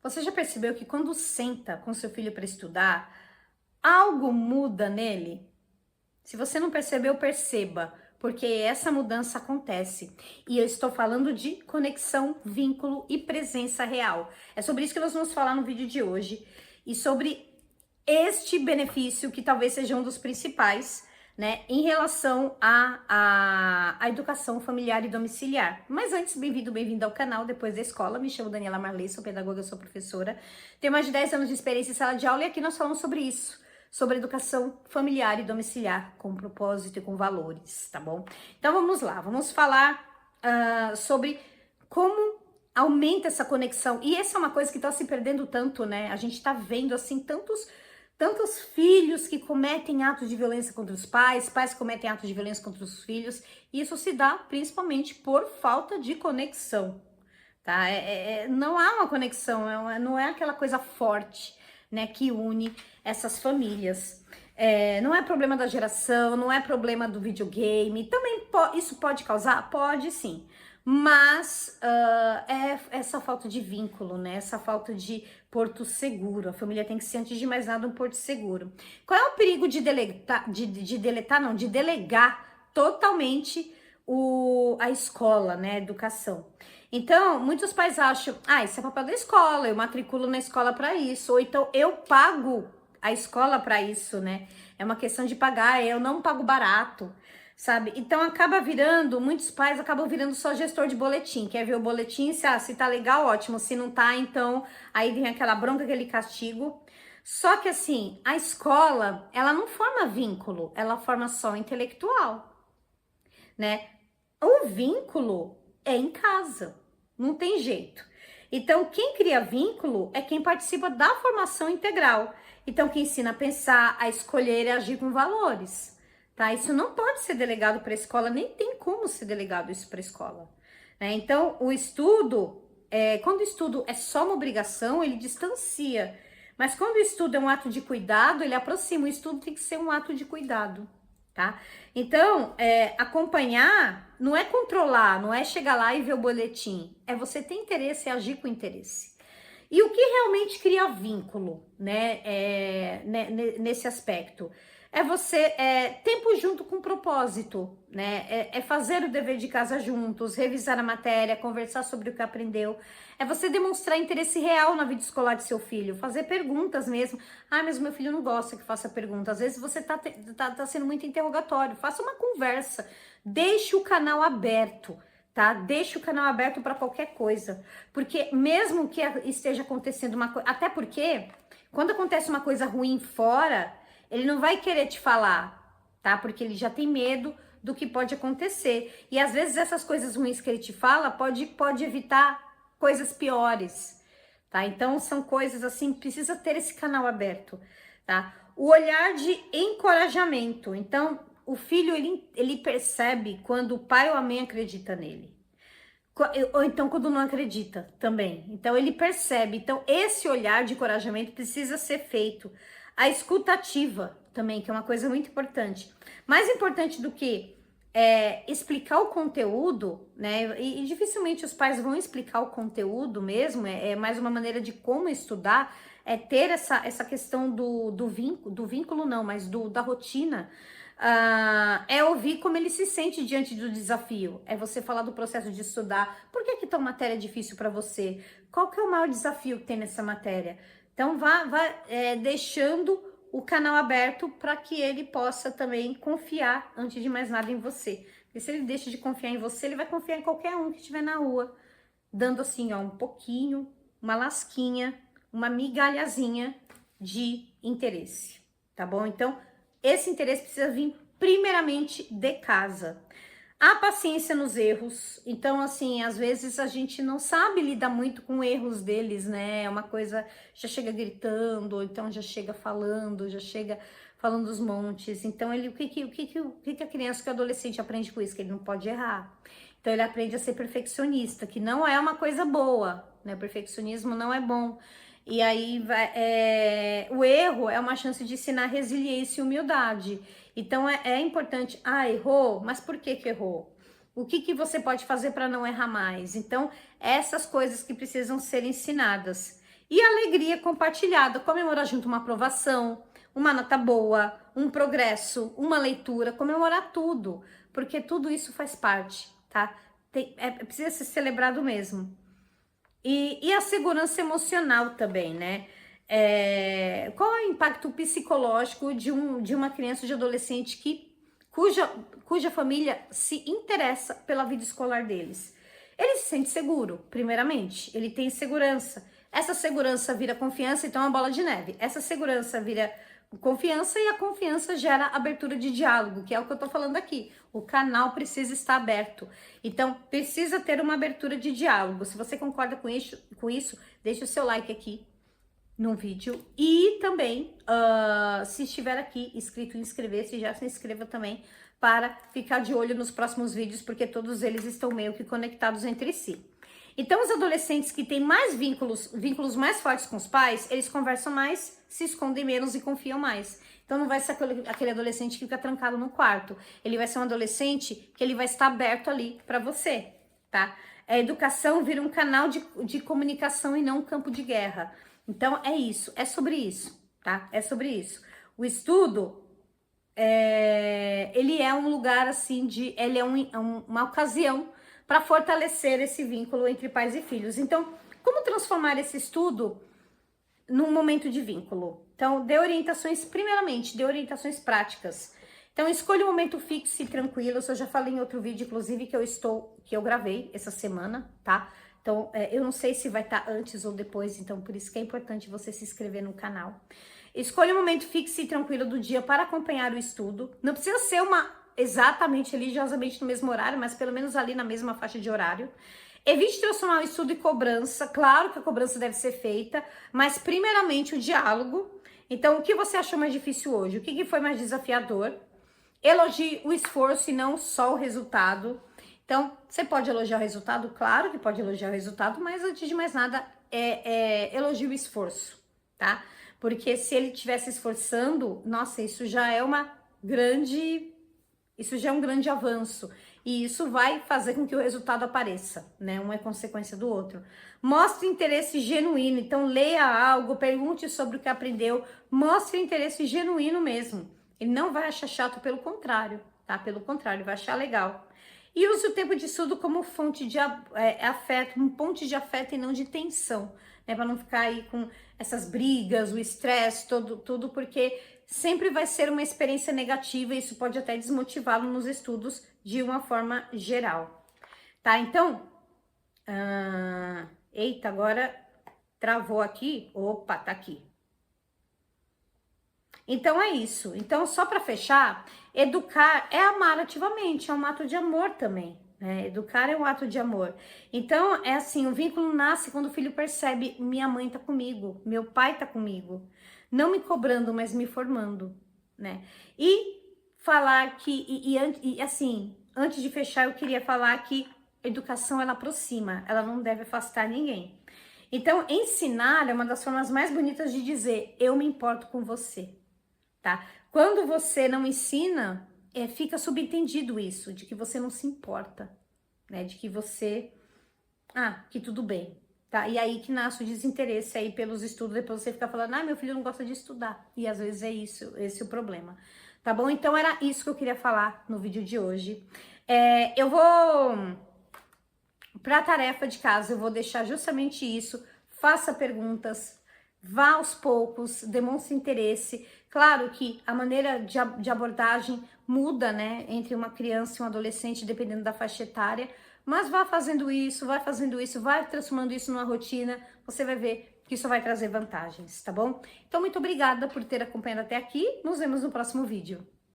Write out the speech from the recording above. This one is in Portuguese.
Você já percebeu que quando senta com seu filho para estudar, algo muda nele? Se você não percebeu, perceba, porque essa mudança acontece. E eu estou falando de conexão, vínculo e presença real. É sobre isso que nós vamos falar no vídeo de hoje e sobre este benefício que talvez seja um dos principais, né, em relação à educação familiar e domiciliar. Mas antes, bem-vindo ao canal Depois da Escola. Me chamo Daniela Marley, sou pedagoga, sou professora. Tenho mais de 10 anos de experiência em sala de aula e aqui nós falamos sobre isso, sobre educação familiar e domiciliar, com propósito e com valores, tá bom? Então vamos lá, vamos falar sobre como aumenta essa conexão. E essa é uma coisa que tá se perdendo tanto, né? A gente tá vendo, assim, tantos filhos que cometem atos de violência contra os pais, pais que cometem atos de violência contra os filhos. E isso se dá principalmente por falta de conexão, tá? Não há uma conexão, não é aquela coisa forte, né, que une essas famílias. Não é problema da geração, não é problema do videogame. Também isso pode causar? Pode sim. Mas é essa falta de vínculo, né? Essa falta de porto seguro. A família tem que ser, antes de mais nada, um porto seguro. Qual é o perigo de delegar totalmente a escola, né? A educação. Então, muitos pais acham, isso é papel da escola, eu matriculo na escola para isso, ou então eu pago a escola para isso, né? É uma questão de pagar, eu não pago barato, sabe? Então muitos pais acabam virando só gestor de boletim. Quer ver o boletim? Se tá legal, ótimo. Se não tá, então aí vem aquela bronca, aquele castigo. Só que assim, a escola, ela não forma vínculo, ela forma só intelectual, né? O vínculo é em casa, não tem jeito. Então, quem cria vínculo é quem participa da formação integral. Então, que ensina a pensar, a escolher e a agir com valores, tá? Isso não pode ser delegado para a escola, nem tem como ser delegado isso para a escola, né? Então, o estudo, quando o estudo é só uma obrigação, ele distancia. Mas quando o estudo é um ato de cuidado, ele aproxima. O estudo tem que ser um ato de cuidado, tá? Então, acompanhar não é controlar, não é chegar lá e ver o boletim, é você ter interesse e agir com interesse. E o que realmente cria vínculo, né, nesse aspecto? É você, tempo junto com propósito, né? É fazer o dever de casa juntos, revisar a matéria, conversar sobre o que aprendeu. É você demonstrar interesse real na vida escolar de seu filho, fazer perguntas mesmo. Mas meu filho não gosta que faça perguntas. Às vezes você tá sendo muito interrogatório. Faça uma conversa, deixe o canal aberto. Tá? Deixa o canal aberto para qualquer coisa, porque mesmo que esteja acontecendo uma coisa, até porque quando acontece uma coisa ruim fora, ele não vai querer te falar, tá? Porque ele já tem medo do que pode acontecer. E às vezes essas coisas ruins que ele te fala pode evitar coisas piores, tá? Então são coisas assim, precisa ter esse canal aberto, tá? O olhar de encorajamento. Então, o filho, ele percebe quando o pai ou a mãe acredita nele. Ou então quando não acredita também. Então, ele percebe. Então, esse olhar de encorajamento precisa ser feito. A escutativa também, que é uma coisa muito importante. Mais importante do que explicar o conteúdo, né? E dificilmente os pais vão explicar o conteúdo mesmo. É mais uma maneira de como estudar. É ter essa questão do vínculo não, mas da rotina. É ouvir como ele se sente diante do desafio. É você falar do processo de estudar. Por que tal matéria é difícil para você? Qual que é o maior desafio que tem nessa matéria? Então, vá deixando o canal aberto para que ele possa também confiar, antes de mais nada, em você. Porque se ele deixa de confiar em você, ele vai confiar em qualquer um que estiver na rua, dando assim, ó, um pouquinho, uma lasquinha, uma migalhazinha de interesse, tá bom? Então, esse interesse precisa vir primeiramente de casa. A paciência nos erros. Então, assim, às vezes a gente não sabe lidar muito com erros deles, né? É uma coisa, já chega gritando, ou então já chega falando, já chega falando os montes. Então, o que a criança, que o adolescente aprende com isso? Que ele não pode errar. Então, ele aprende a ser perfeccionista, que não é uma coisa boa, né? O perfeccionismo não é bom. E aí, o erro é uma chance de ensinar resiliência e humildade. Então, é importante, errou, mas por que errou? O que você pode fazer para não errar mais? Então, essas coisas que precisam ser ensinadas. E alegria compartilhada, comemorar junto uma aprovação, uma nota boa, um progresso, uma leitura, comemorar tudo, porque tudo isso faz parte, tá? Precisa ser celebrado mesmo. E a segurança emocional também, né? Qual é o impacto psicológico de uma criança ou de adolescente cuja família se interessa pela vida escolar deles? Ele se sente seguro, primeiramente, ele tem segurança. Essa segurança vira confiança, então é uma bola de neve. Essa segurança vira confiança e a confiança gera abertura de diálogo, que é o que eu tô falando aqui. O canal precisa estar aberto. Então, precisa ter uma abertura de diálogo. Se você concorda com isso, deixa o seu like aqui no vídeo. E também, se estiver aqui inscrito, inscrever-se, já se inscreva também para ficar de olho nos próximos vídeos, porque todos eles estão meio que conectados entre si. Então, os adolescentes que têm mais vínculos mais fortes com os pais, eles conversam mais, se escondem menos e confiam mais. Então, não vai ser aquele adolescente que fica trancado no quarto. Ele vai ser um adolescente que ele vai estar aberto ali para você, tá? A educação vira um canal de comunicação e não um campo de guerra. Então, é isso, é sobre isso, tá? É sobre isso. O estudo, ele é um lugar, assim, ele é uma ocasião para fortalecer esse vínculo entre pais e filhos. Então, como transformar esse estudo num momento de vínculo? Então, primeiramente, dê orientações práticas. Então, escolha um momento fixo e tranquilo. Isso eu já falei em outro vídeo, inclusive, que eu gravei essa semana, tá? Então, eu não sei se vai estar antes ou depois, então por isso que é importante você se inscrever no canal. Escolha um momento fixo e tranquilo do dia para acompanhar o estudo. Não precisa ser exatamente religiosamente no mesmo horário, mas pelo menos ali na mesma faixa de horário. Evite transformar o estudo em cobrança. Claro que a cobrança deve ser feita, mas primeiramente o diálogo. Então, o que você achou mais difícil hoje? O que foi mais desafiador? Elogie o esforço e não só o resultado. Então, você pode elogiar o resultado? Claro que pode elogiar o resultado, mas antes de mais nada, elogie o esforço, tá? Porque se ele estiver se esforçando, nossa, isso já é um grande avanço. E isso vai fazer com que o resultado apareça, né? Um é consequência do outro. Mostre interesse genuíno. Então, leia algo, pergunte sobre o que aprendeu. Mostre interesse genuíno mesmo. Ele não vai achar chato, pelo contrário, tá? Pelo contrário, ele vai achar legal. E use o tempo de estudo como fonte de afeto, um ponte de afeto e não de tensão, né? Para não ficar aí com essas brigas, o estresse, tudo, porque sempre vai ser uma experiência negativa e isso pode até desmotivá-lo nos estudos de uma forma geral, tá? Então, eita, agora travou aqui, opa, tá aqui. Então é isso. Então, só para fechar, educar é amar ativamente, é um ato de amor também, né? Educar é um ato de amor. Então, é assim, o vínculo nasce quando o filho percebe, minha mãe tá comigo, meu pai tá comigo, não me cobrando, mas me formando, né? E falar que, assim, antes de fechar, eu queria falar que a educação, ela aproxima, ela não deve afastar ninguém. Então, ensinar é uma das formas mais bonitas de dizer, eu me importo com você. Tá? Quando você não ensina, fica subentendido isso, de que você não se importa, né? De que você, que tudo bem, tá? E aí que nasce o desinteresse aí pelos estudos, depois você fica falando, meu filho não gosta de estudar, e às vezes esse é o problema, tá bom? Então era isso que eu queria falar no vídeo de hoje. Eu vou, para a tarefa de casa, eu vou deixar justamente isso, faça perguntas, vá aos poucos, demonstre interesse. Claro que a maneira de abordagem muda, né, entre uma criança e um adolescente, dependendo da faixa etária, mas vai fazendo isso, vai transformando isso numa rotina, você vai ver que isso vai trazer vantagens, tá bom? Então, muito obrigada por ter acompanhado até aqui, nos vemos no próximo vídeo.